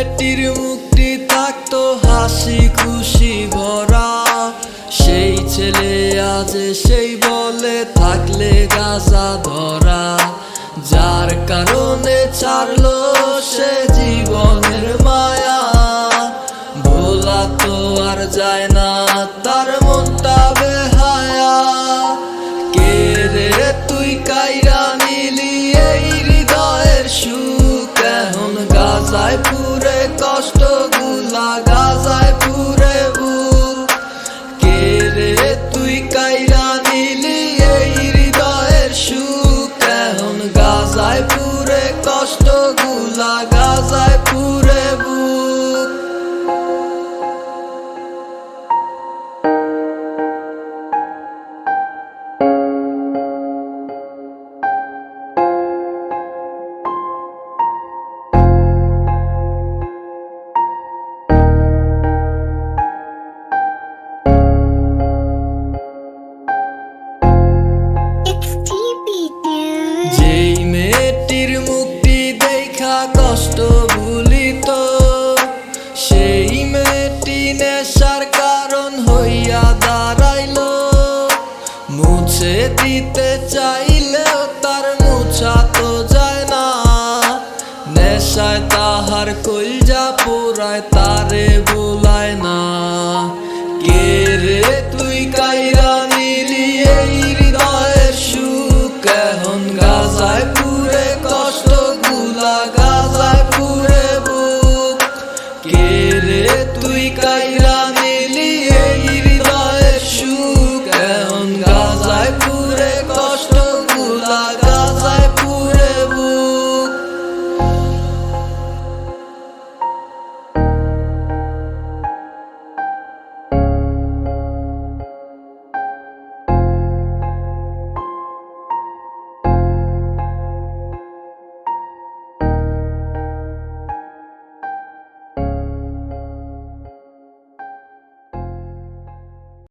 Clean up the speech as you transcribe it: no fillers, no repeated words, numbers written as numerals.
মেয়েটির মুখটি থাকতো হাসি খুশি ভরা, সেই ছেলে আজ সেই বলে থাকলে গাঁজা ধরা। যার কারণে ছাড়লো সে জীবনের মায়া, ভোলা তো আর যায় না তার মনটা বেহায়া। কে রে তুই কাইরা নিলি এই হৃদয়ের সুখ, এখন গাজায় পুরে কষ্ট গুলা গাজায় পুরে বুক। কে রে তুই কাইরা নিলি এই হৃদয়ের সুখ, এখন গাজায় পুরে কষ্ট গুলা গাজায় পুরে বুক। যেই মেয়েটির মুক্তি দেখা কষ্ট ভুলিত, সেই মেয়েটি নেশার কারণ হইয়া দাঁড়াইল। মুছে দিতে চাইলেও তার মুছা তো যায় না, নেশায় তাহার কলজা পোড়ায় তারে